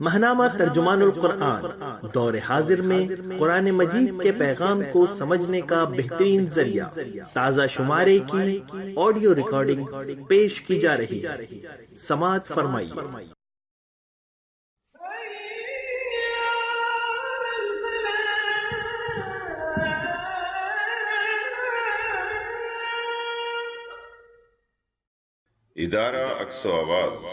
ماہنامہ ترجمان القرآن دور حاضر میں قرآن مجید کے پیغام کو سمجھنے کا بہترین ذریعہ تازہ شمارے کی آڈیو ریکارڈنگ پیش کی جا رہی ہے، سماعت فرمائیے۔ ادارہ عکس و آواز۔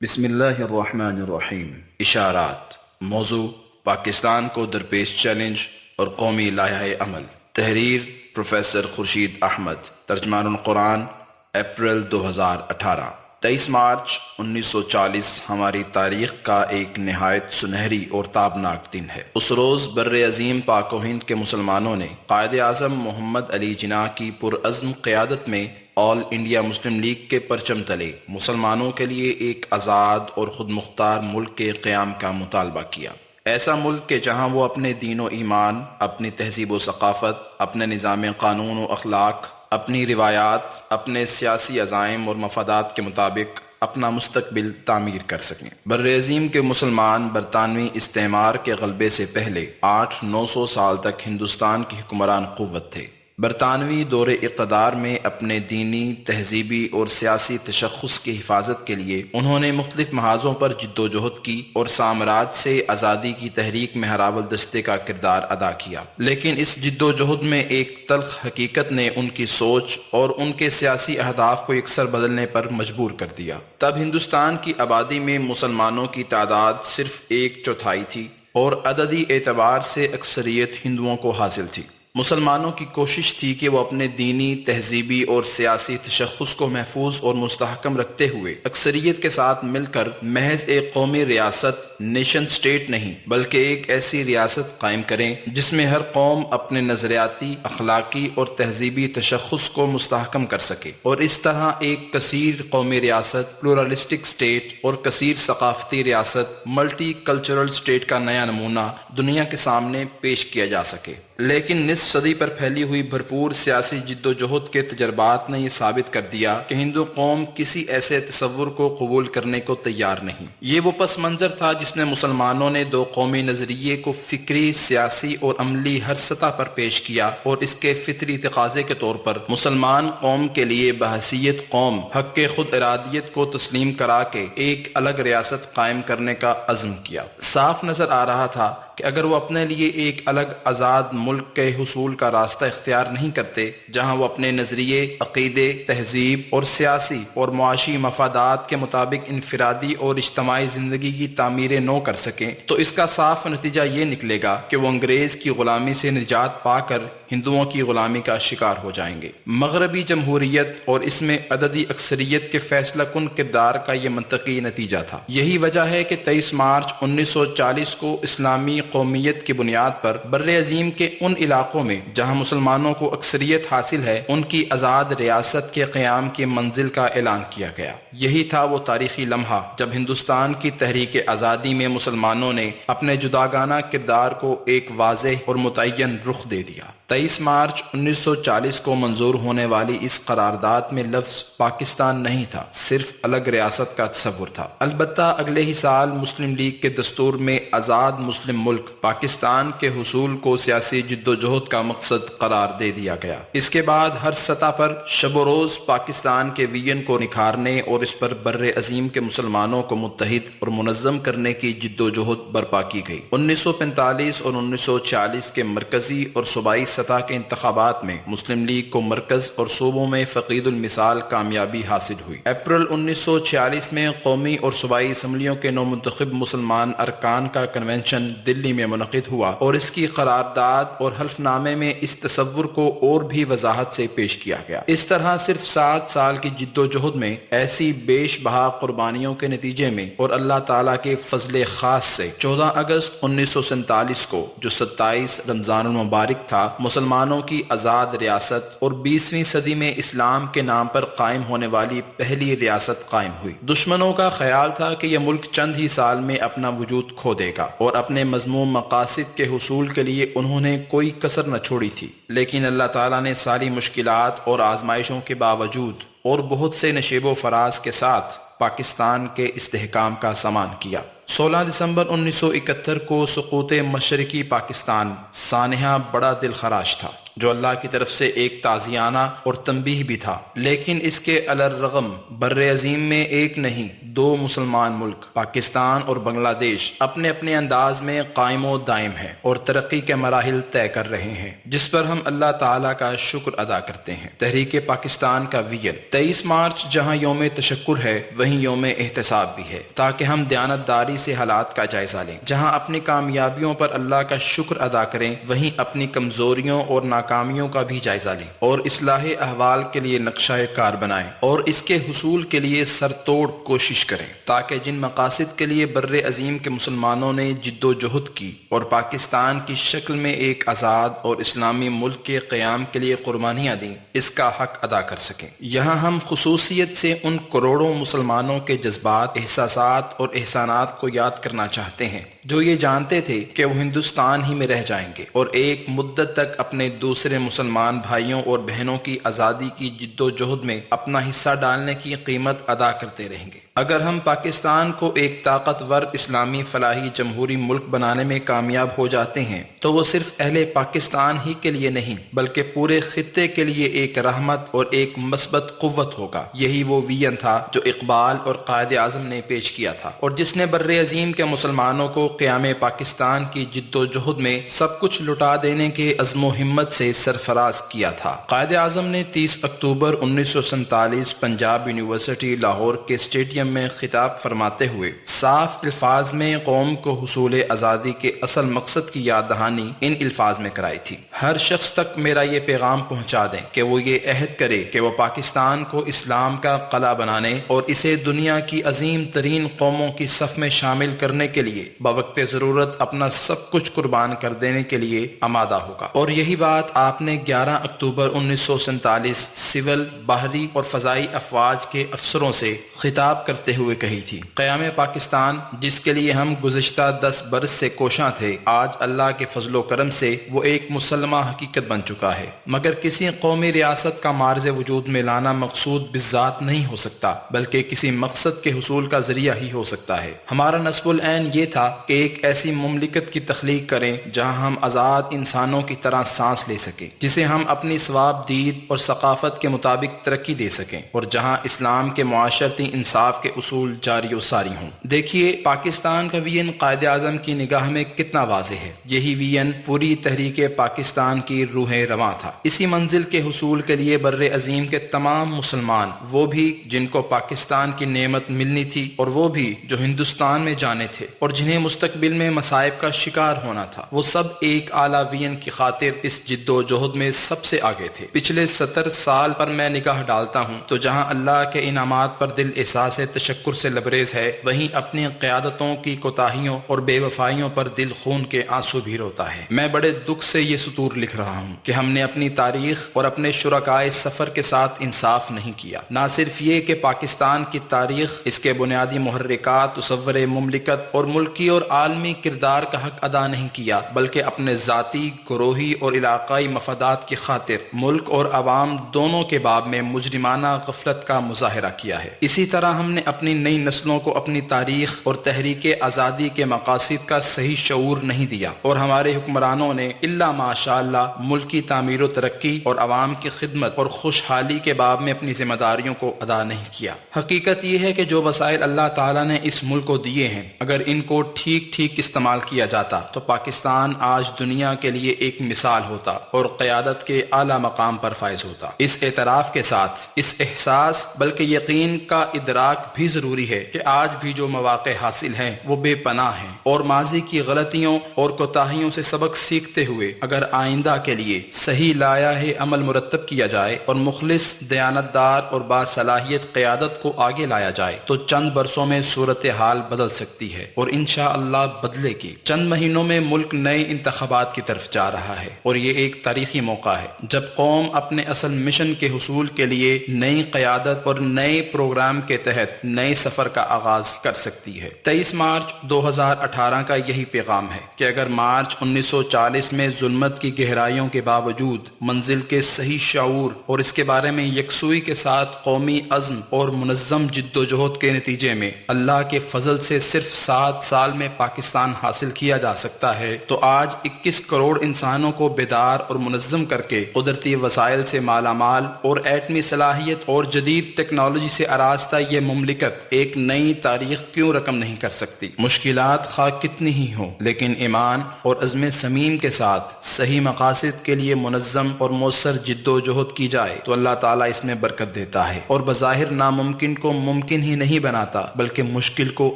بسم اللہ الرحمن الرحیم۔ اشارات۔ موضوع: پاکستان کو درپیش چیلنج اور قومی لائحہ عمل۔ تحریر: پروفیسر خورشید احمد۔ ترجمان القرآن، اپریل 2018۔ 23 مارچ 1940 ہماری تاریخ کا ایک نہایت سنہری اور تابناک دن ہے۔ اس روز بر عظیم پاک و ہند کے مسلمانوں نے قائد اعظم محمد علی جناح کی پرعزم قیادت میں آل انڈیا مسلم لیگ کے پرچم تلے مسلمانوں کے لیے ایک آزاد اور خود مختار ملک کے قیام کا مطالبہ کیا۔ ایسا ملک کہ جہاں وہ اپنے دین و ایمان، اپنی تہذیب و ثقافت، اپنے نظام قانون و اخلاق، اپنی روایات، اپنے سیاسی عزائم اور مفادات کے مطابق اپنا مستقبل تعمیر کر سکیں۔ برعظیم کے مسلمان برطانوی استعمار کے غلبے سے پہلے 800-900 سال تک ہندوستان کی حکمران قوت تھے۔ برطانوی دور اقتدار میں اپنے دینی، تہذیبی اور سیاسی تشخص کی حفاظت کے لیے انہوں نے مختلف محاذوں پر جد و جہد کی اور سامراج سے آزادی کی تحریک میں ہراول دستے کا کردار ادا کیا، لیکن اس جد و جہد میں ایک تلخ حقیقت نے ان کی سوچ اور ان کے سیاسی اہداف کو یکسر بدلنے پر مجبور کر دیا۔ تب ہندوستان کی آبادی میں مسلمانوں کی تعداد صرف 1/4 تھی اور عددی اعتبار سے اکثریت ہندوؤں کو حاصل تھی۔ مسلمانوں کی کوشش تھی کہ وہ اپنے دینی، تہذیبی اور سیاسی تشخص کو محفوظ اور مستحکم رکھتے ہوئے اکثریت کے ساتھ مل کر محض ایک قومی ریاست، نیشن سٹیٹ نہیں بلکہ ایک ایسی ریاست قائم کریں جس میں ہر قوم اپنے نظریاتی، اخلاقی اور تہذیبی تشخص کو مستحکم کر سکے، اور اس طرح ایک کثیر قومی ریاست، پلورلسٹک سٹیٹ اور کثیر ثقافتی ریاست، ملٹی کلچرل سٹیٹ کا نیا نمونہ دنیا کے سامنے پیش کیا جا سکے۔ لیکن نصف صدی پر پھیلی ہوئی بھرپور سیاسی جد و جہد کے تجربات نے یہ ثابت کر دیا کہ ہندو قوم کسی ایسے تصور کو قبول کرنے کو تیار نہیں۔ یہ وہ پس منظر تھا جس میں مسلمانوں نے دو قومی نظریے کو فکری، سیاسی اور عملی ہر سطح پر پیش کیا اور اس کے فطری تقاضے کے طور پر مسلمان قوم کے لیے بحیثیت قوم حق خود ارادیت کو تسلیم کرا کے ایک الگ ریاست قائم کرنے کا عزم کیا۔ صاف نظر آ رہا تھا کہ اگر وہ اپنے لیے ایک الگ آزاد ملک کے حصول کا راستہ اختیار نہیں کرتے جہاں وہ اپنے نظریے، عقیدے، تہذیب اور سیاسی اور معاشی مفادات کے مطابق انفرادی اور اجتماعی زندگی کی تعمیر نو کر سکیں، تو اس کا صاف نتیجہ یہ نکلے گا کہ وہ انگریز کی غلامی سے نجات پا کر ہندوؤں کی غلامی کا شکار ہو جائیں گے۔ مغربی جمہوریت اور اس میں عددی اکثریت کے فیصلہ کن کردار کا یہ منطقی نتیجہ تھا۔ یہی وجہ ہے کہ 23 مارچ 1940 کو اسلامی قومیت کی بنیاد پر برعظیم کے ان علاقوں میں جہاں مسلمانوں کو اکثریت حاصل ہے ان کی آزاد ریاست کے قیام کی منزل کا اعلان کیا گیا۔ یہی تھا وہ تاریخی لمحہ جب ہندوستان کی تحریک آزادی میں مسلمانوں نے اپنے جداگانہ کردار کو ایک واضح اور متعین رخ دے دیا۔ 23 مارچ 1940 کو منظور ہونے والی اس قرارداد میں لفظ پاکستان نہیں تھا، صرف الگ ریاست کا تصور تھا۔ البتہ اگلے ہی سال مسلم لیگ کے دستور میں آزاد مسلم ملک پاکستان کے حصول کو سیاسی جد و جہد کا مقصد قرار دے دیا گیا۔ اس کے بعد ہر سطح پر شب و روز پاکستان کے ویژن کو نکھارنے اور اس پر بر عظیم کے مسلمانوں کو متحد اور منظم کرنے کی جد و جہد برپا کی گئی۔ 1945 اور 1946 کے مرکزی اور صوبائی سطح کے انتخابات میں مسلم لیگ کو مرکز اور صوبوں میں فقید المثال کامیابی حاصل ہوئی۔ اپریل 1946 میں قومی اور صوبائی اسمبلیوں کے نومنتخب مسلمان ارکان کا کنونشن دلی میں منعقد ہوا اور اس کی قرارداد اور حلف نامے میں اس تصور کو اور بھی وضاحت سے پیش کیا گیا۔ اس طرح صرف 7 سال کی جد و جہد میں ایسی بیش بہا قربانیوں کے نتیجے میں اور اللہ تعالیٰ کے فضل خاص سے 14 اگست 1947 کو جو 27 رمضان المبارک تھا، مسلمانوں کی آزاد ریاست اور 20ویں صدی میں اسلام کے نام پر قائم ہونے والی پہلی ریاست قائم ہوئی۔ دشمنوں کا خیال تھا کہ یہ ملک چند ہی سال میں اپنا وجود کھو دے گا اور اپنے مذموم مقاصد کے حصول کے لیے انہوں نے کوئی کسر نہ چھوڑی تھی، لیکن اللہ تعالیٰ نے ساری مشکلات اور آزمائشوں کے باوجود اور بہت سے نشیب و فراز کے ساتھ پاکستان کے استحکام کا سامان کیا۔ 16 دسمبر 1971 کو سقوط مشرقی پاکستان سانحہ بڑا دل خراش تھا، جو اللہ کی طرف سے ایک تعزیانہ اور تنبیہ بھی تھا، لیکن اس کے الرغم بر عظیم میں ایک نہیں 2 مسلمان ملک پاکستان اور بنگلہ دیش اپنے اپنے انداز میں قائم و دائم ہیں اور ترقی کے مراحل طے کر رہے ہیں، جس پر ہم اللہ تعالیٰ کا شکر ادا کرتے ہیں۔ تحریک پاکستان کا ویژن 23 مارچ جہاں یوم تشکر ہے وہیں یوم احتساب بھی ہے، تاکہ ہم دیانتداری سے حالات کا جائزہ لیں۔ جہاں اپنی کامیابیوں پر اللہ کا شکر ادا کریں، وہیں اپنی کمزوریوں اور ناکامیوں کا بھی جائزہ لیں اور اصلاح احوال کے لیے نقشہ کار بنائیں اور اس کے حصول کے لیے سر توڑ کوشش کریں، تاکہ جن مقاصد کے لیے بر عظیم کے مسلمانوں نے جد و جہد کی اور پاکستان کی شکل میں ایک آزاد اور اسلامی ملک کے قیام کے لیے قربانیاں دیں، اس کا حق ادا کر سکیں۔ یہاں ہم خصوصیت سے ان کروڑوں مسلمانوں کے جذبات، احساسات اور احسانات کو یاد کرنا چاہتے ہیں جو یہ جانتے تھے کہ وہ ہندوستان ہی میں رہ جائیں گے اور ایک مدت تک اپنے دوسرے مسلمان بھائیوں اور بہنوں کی آزادی کی جد و جہد میں اپنا حصہ ڈالنے کی قیمت ادا کرتے رہیں گے۔ اگر ہم پاکستان کو ایک طاقتور اسلامی فلاحی جمہوری ملک بنانے میں کامیاب ہو جاتے ہیں تو وہ صرف اہل پاکستان ہی کے لیے نہیں بلکہ پورے خطے کے لیے ایک رحمت اور ایک مثبت قوت ہوگا۔ یہی وہ ویژن تھا جو اقبال اور قائد اعظم نے پیش کیا تھا اور جس نے بر عظیم کے مسلمانوں کو قیام پاکستان کی جد و جہد میں سب کچھ لٹا دینے کے عزم و ہمت سے سرفراز کیا تھا۔ قائد اعظم نے 30 اکتوبر 1947 پنجاب یونیورسٹی لاہور کے اسٹیڈیم میں خطاب فرماتے ہوئے صاف الفاظ میں قوم کو حصول آزادی کے اصل مقصد کی یاد دہانی ان الفاظ میں کرائی تھی۔ ہر شخص تک میرا یہ پیغام پہنچا دیں کہ وہ یہ عہد کرے کہ وہ پاکستان کو اسلام کا قلعہ بنانے اور اسے دنیا کی عظیم ترین قوموں کی صف میں شامل کرنے کے لیے بوقت ضرورت اپنا سب کچھ قربان کر دینے کے لیے آمادہ ہوگا۔ اور یہی بات آپ نے 11 اکتوبر 1947 سول، بحری اور فضائی افواج کے افسروں سے خطاب کرتے ہوئے کہی تھی۔ قیام پاکستان جس کے لیے ہم گزشتہ 10 برس سے کوشاں تھے، آج اللہ کے فضل و کرم سے وہ ایک مسلمہ حقیقت بن چکا ہے، مگر کسی قومی ریاست کا مارز وجود میں لانا مقصود بالذات نہیں ہو سکتا بلکہ کسی مقصد کے حصول کا ذریعہ ہی ہو سکتا ہے۔ ہمارا نصب العین یہ تھا کہ ایک ایسی مملکت کی تخلیق کریں جہاں ہم آزاد انسانوں کی طرح سانس لے سکیں، جسے ہم اپنی ثواب دید اور ثقافت کے مطابق ترقی دے سکیں اور جہاں اسلام کے معاشرتی انصاف کے اصول جاری و ساری ہوں۔ دیکھیے پاکستان کا ویژن قائد اعظم کی نگاہ میں کتنا واضح ہے۔ یہی ویژن پوری تحریک پاکستان کی روح رواں تھا۔ اسی منزل کے حصول کے لیے بر عظیم کے تمام مسلمان، وہ بھی جن کو پاکستان کی نعمت ملنی تھی اور وہ بھی جو ہندوستان میں جانے تھے اور جنہیں مستقبل میں مصائب کا شکار ہونا تھا، وہ سب ایک اعلیٰ ویژن کی خاطر اس جد و جہد میں سب سے آگے تھے۔ پچھلے 70 سال پر میں نگاہ ڈالتا ہوں تو جہاں اللہ کے انعامات پر دل احساس تشکر سے لبریز ہے، وہیں اپنی قیادتوں کی کوتاہیوں اور بے وفائیوں پر دل خون کے آنسو بھی روتا ہے۔ میں بڑے دکھ سے یہ سطور لکھ رہا ہوں کہ ہم نے اپنی تاریخ اور اپنے شرکائے سفر کے ساتھ انصاف نہیں کیا۔ نہ صرف یہ کہ پاکستان کی تاریخ، اس کے بنیادی محرکات، تصور مملکت اور ملکی اور عالمی کردار کا حق ادا نہیں کیا، بلکہ اپنے ذاتی، گروہی اور علاقائی مفادات کی خاطر ملک اور عوام دونوں کے باب میں مجرمانہ غفلت کا مظاہرہ کیا ہے۔ اسی طرح ہم نے اپنی نئی نسلوں کو اپنی تاریخ اور تحریک آزادی کے مقاصد کا صحیح شعور نہیں دیا اور ہمارے حکمرانوں نے الا ماشاء اللہ ملک کی تعمیر و ترقی اور عوام کی خدمت اور خوشحالی کے باب میں اپنی ذمہ داریوں کو ادا نہیں کیا۔ حقیقت یہ ہے کہ جو وسائل اللہ تعالیٰ نے اس ملک کو دیے ہیں، اگر ان کو ٹھیک استعمال کیا جاتا تو پاکستان آج دنیا کے لیے ایک مثال ہوتا اور قیادت کے اعلیٰ مقام پر فائز ہوتا۔ اس اعتراف کے ساتھ اس احساس بلکہ یقین کا ادراک بھی ضروری ہے کہ آج بھی جو مواقع حاصل ہیں وہ بے پناہ ہیں اور ماضی کی غلطیوں اور کوتاہیوں سے سبق سیکھتے ہوئے اگر آئندہ کے لیے صحیح لائحہ عمل مرتب کیا جائے اور مخلص، دیانتدار اور باصلاحیت قیادت کو آگے لایا جائے تو چند برسوں میں صورتحال بدل سکتی ہے اور انشاءاللہ بدلے گی۔ چند مہینوں میں ملک نئے انتخابات کی طرف جا رہا ہے اور یہ ایک تاریخی موقع ہے جب قوم اپنے اصل مشن کے حصول کے لیے نئی قیادت اور نئے پروگرام کے تحت نئے سفر کا آغاز کر سکتی ہے۔ 23 مارچ 2018 کا یہی پیغام ہے کہ اگر مارچ 1940 میں ظلمت کی گہرائیوں کے باوجود منزل کے صحیح شعور اور اس کے بارے میں یکسوئی کے ساتھ قومی عزم اور منظم جد و جہد کے نتیجے میں اللہ کے فضل سے صرف 7 سال میں پاکستان حاصل کیا جا سکتا ہے، تو آج 21 کروڑ انسانوں کو بیدار اور منظم کر کے قدرتی وسائل سے مالا مال اور ایٹمی صلاحیت اور جدید ٹیکنالوجی سے آراستہ یہ مملکت ایک نئی تاریخ کیوں رقم نہیں کر سکتی؟ مشکلات خواہ کتنی ہی ہوں، لیکن ایمان اور عزم صمیم کے ساتھ صحیح مقاصد کے لیے منظم اور مؤثر جد و جہد کی جائے تو اللہ تعالیٰ اس میں برکت دیتا ہے اور بظاہر ناممکن کو ممکن ہی نہیں بناتا بلکہ مشکل کو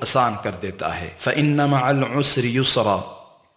آسان کر دیتا ہے۔ فَإِنَّ مَعَ الْعُسْرِ يُسْرًا،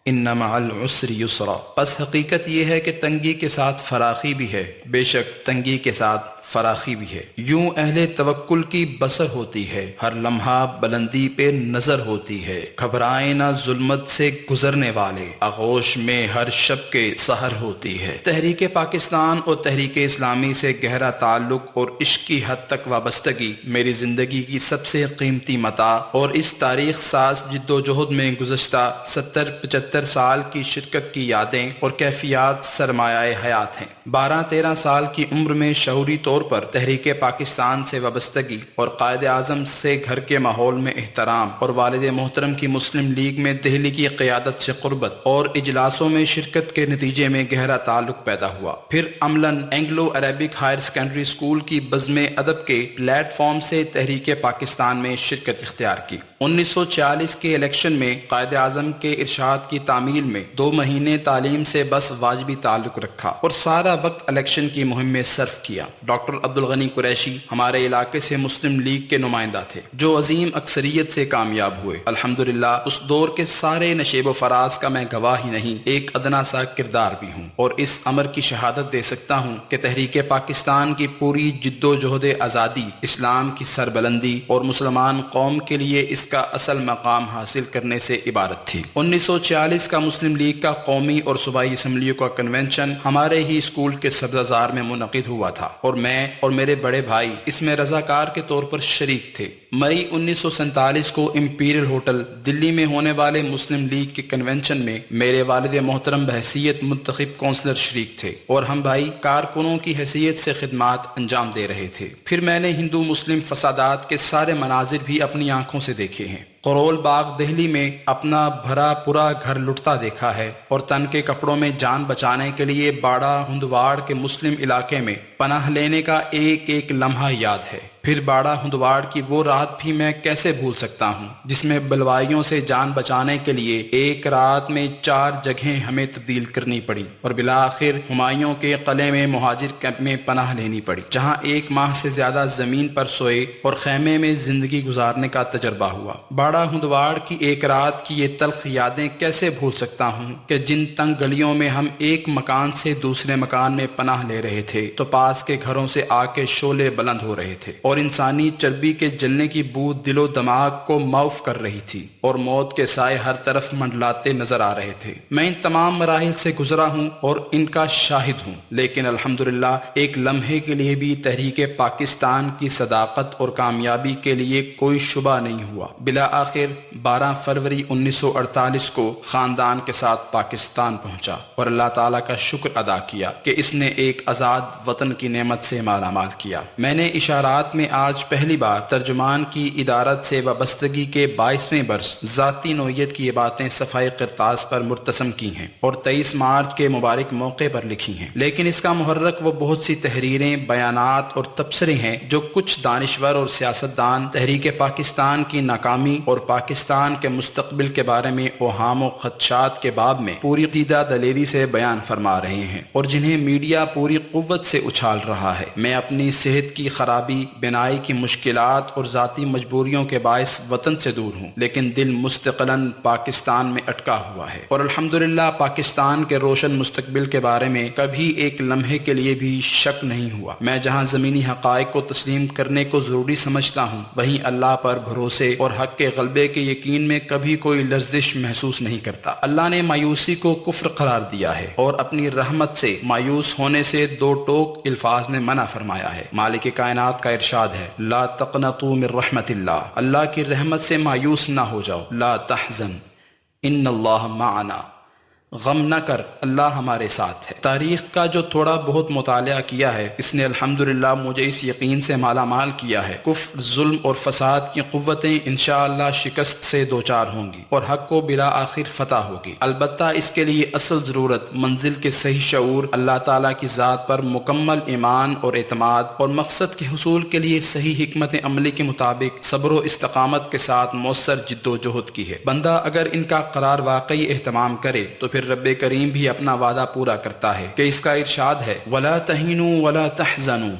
اِنَّ مَعَ الْعُسْرِ يُسْرًا۔ بس حقیقت یہ ہے کہ تنگی کے ساتھ فراخی بھی ہے، بے شک تنگی کے ساتھ فراخی بھی ہے۔ یوں اہل توکل کی بسر ہوتی ہے، ہر لمحہ بلندی پہ نظر ہوتی ہے۔ گھبرائیں نہ ظلمت سے گزرنے والے، آغوش میں ہر شب کے سحر ہوتی ہے۔ تحریک پاکستان اور تحریک اسلامی سے گہرا تعلق اور عشق کی حد تک وابستگی میری زندگی کی سب سے قیمتی متاع اور اس تاریخ ساز جد و جہد میں گزشتہ 70-75 سال کی شرکت کی یادیں اور کیفیات سرمایہ حیات ہیں۔ 12-13 سال کی عمر میں شعوری طور پر تحریک پاکستان سے وابستگی اور قائد اعظم سے گھر کے ماحول میں احترام اور والد محترم کی مسلم لیگ میں دہلی کی قیادت سے قربت اور اجلاسوں میں شرکت کے نتیجے میں گہرا تعلق پیدا ہوا۔ پھر عملاً Anglo Arabic higher secondary school کی بزم ادب کے پلیٹ فارم سے تحریک پاکستان میں شرکت اختیار کی۔ 1946 کے الیکشن میں قائد اعظم کے ارشاد کی تعمیل میں 2 مہینے تعلیم سے بس واجبی تعلق رکھا اور سارا وقت الیکشن کی مہم میں صرف کیا۔ ڈاکٹر عبدالغنی قریشی ہمارے علاقے سے مسلم لیگ کے نمائندہ تھے جو عظیم اکثریت سے کامیاب ہوئے۔ الحمدللہ اس دور کے سارے نشیب و فراز کا میں گواہ ہی نہیں، ایک ادنا سا کردار بھی ہوں، اور اس امر کی شہادت دے سکتا ہوں کہ تحریک پاکستان کی پوری جد و جہد آزادی، اسلام کی سربلندی اور مسلمان قوم کے لیے اس کا اصل مقام حاصل کرنے سے عبارت تھی۔ 1946 کا مسلم لیگ کا قومی اور صوبائی اسمبلیوں کا کنونشن ہمارے ہی اسکول کے سبززار میں منعقد ہوا تھا اور میں اور میرے بڑے بھائی اس میں رضاکار کے طور پر شریک تھے۔ مئی 1947 کو امپیریل ہوٹل دلی میں ہونے والے مسلم لیگ کے کنونشن میں میرے والد محترم بحیثیت منتخب کونسلر شریک تھے اور ہم بھائی کارکنوں کی حیثیت سے خدمات انجام دے رہے تھے۔ پھر میں نے ہندو مسلم فسادات کے سارے مناظر بھی اپنی آنکھوں سے دیکھے ہیں۔ قرول باغ دہلی میں اپنا بھرا پورا گھر لٹتا دیکھا ہے اور تن کے کپڑوں میں جان بچانے کے لیے باڑہ ہندواڑ کے مسلم علاقے میں پناہ لینے کا ایک ایک لمحہ یاد ہے۔ پھر باڑہ ہندواڑ کی وہ رات بھی میں کیسے بھول سکتا ہوں جس میں بلوائیوں سے جان بچانے کے لیے ایک رات میں 4 جگہیں ہمیں تبدیل کرنی پڑی اور بالآخر ہمایوں کے قلعے میں مہاجر کیمپ میں پناہ لینی پڑی، جہاں 1 ماہ سے زیادہ زمین پر سوئے اور خیمے میں زندگی گزارنے کا تجربہ ہوا۔ باڑہ ہندواڑ کی ایک رات کی یہ تلخ یادیں کیسے بھول سکتا ہوں کہ جن تنگ گلیوں میں ہم ایک مکان سے دوسرے مکان میں پناہ لے رہے تھے تو پاس کے گھروں سے آ کے شعلے بلند ہو رہے تھے اور انسانی چربی کے جلنے کی بو دل و دماغ کو معاف کر رہی تھی اور موت کے سائے ہر طرف منڈلاتے نظر آ رہے تھے۔ میں ان تمام مراحل سے گزرا ہوں اور ان کا شاہد ہوں، لیکن الحمدللہ ایک لمحے کے لیے بھی تحریک پاکستان کی صداقت اور کامیابی کے لیے کوئی شبہ نہیں ہوا۔ بالآخر 12 فروری 1948 کو خاندان کے ساتھ پاکستان پہنچا اور اللہ تعالیٰ کا شکر ادا کیا کہ اس نے ایک آزاد وطن کی نعمت سے مالا مال کیا۔ میں نے اشارات میں آج پہلی بار ترجمان کی ادارت سے وابستگی کے 22ویں برس ذاتی نوعیت کی یہ باتیں صفحہ کرتاس پر مرتسم کی ہیں اور 23 مارچ کے مبارک موقع پر لکھی ہیں، لیکن اس کا محرک وہ بہت سی تحریریں، بیانات اور تبصرے ہیں جو کچھ دانشور اور سیاستدان تحریک پاکستان کی ناکامی اور پاکستان کے مستقبل کے بارے میں اوہام و خدشات کے باب میں پوری عقیدہ دلیری سے بیان فرما رہے ہیں اور جنہیں میڈیا پوری قوت سے اچھال رہا ہے۔ میں اپنی صحت کی خرابی، بینائی کی مشکلات اور ذاتی مجبوریوں کے باعث وطن سے دور ہوں، لیکن دل مستقلاً پاکستان میں اٹکا ہوا ہے اور الحمدللہ پاکستان کے روشن مستقبل کے بارے میں کبھی ایک لمحے کے لیے بھی شک نہیں ہوا۔ میں جہاں زمینی حقائق کو تسلیم کرنے کو ضروری سمجھتا ہوں، وہیں اللہ پر بھروسے اور حق کے غلبے کے یقین میں کبھی کوئی لرزش محسوس نہیں کرتا۔ اللہ نے مایوسی کو کفر قرار دیا ہے اور اپنی رحمت سے مایوس ہونے سے 2 ٹوک الفاظ میں منع فرمایا ہے۔ مالک کائنات کا ارشاد ارشاد ہے لا تقنطوا من رحمت اللہ، اللہ کی رحمت سے مایوس نہ ہو جاؤ، لا تحزن ان اللہ معنا، غم نہ کر اللہ ہمارے ساتھ ہے۔ تاریخ کا جو تھوڑا بہت مطالعہ کیا ہے اس نے الحمدللہ مجھے اس یقین سے مالا مال کیا ہے کفر، ظلم اور فساد کی قوتیں انشاءاللہ شکست سے دوچار ہوں گی اور حق کو بلا آخر فتح ہوگی۔ البتہ اس کے لیے اصل ضرورت منزل کے صحیح شعور، اللہ تعالیٰ کی ذات پر مکمل ایمان اور اعتماد، اور مقصد کے حصول کے لیے صحیح حکمت عملی کے مطابق صبر و استقامت کے ساتھ مؤثر جد و جہد کی ہے۔ بندہ اگر ان کا قرار واقعی اہتمام کرے تو پھر رب کریم بھی اپنا وعدہ پورا کرتا ہے کہ اس کا ارشاد ہے وَلَا تَهِنُوا وَلَا تَحْزَنُوا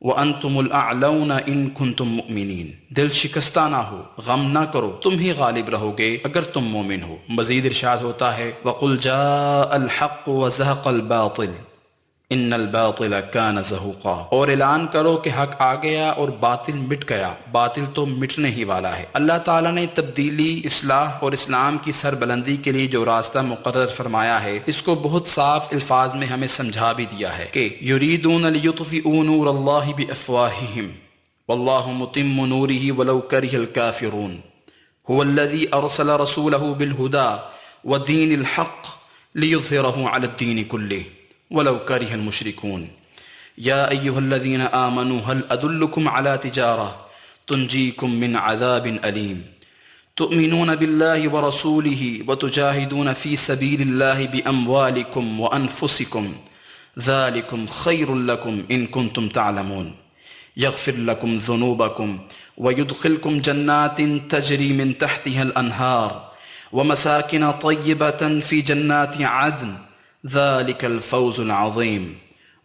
وَأَنْتُمُ الْأَعْلَوْنَ إِن كُنتُم مُؤْمِنِينَ، دل شکستہ نہ ہو، غم نہ کرو، تم ہی غالب رہو گے اگر تم مومن ہو۔ مزید ارشاد ہوتا ہے وَقُلْ جَاءَ الْحَقُّ وَزَهَقَ الْبَاطِلُ ان الباطل کان زہوقا، اور اعلان کرو کہ حق آ گیا اور باطل مٹ گیا، باطل تو مٹنے ہی والا ہے۔ اللہ تعالیٰ نے تبدیلی، اصلاح اور اسلام کی سربلندی کے لیے جو راستہ مقرر فرمایا ہے اس کو بہت صاف الفاظ میں ہمیں سمجھا بھی دیا ہے کہ یریدون لیطفئوا نور اللہ بافواہہم واللہ متم نورہ ولو کرہ الکافرون هو الذی ارسل رسولہ بالہدى ودین الحق لیظہرہ علی الدین کلہ ولو کرہ المشرکون یا ایہا الذین آمنوا هل ادلکم علی تجارہ تنجیکم من عذاب علیم تؤمنون باللہ ورسولہ وتجاہدون فی سبیل اللہ باموالکم وانفسکم ذالکم خیر لکم ان کنتم تعلمون یغفر لکم ذنوبکم ویدخلکم جنات تجری من تحتها الانہار ومساکن طیبة فی جنات عدن ذلك الفوز العظیم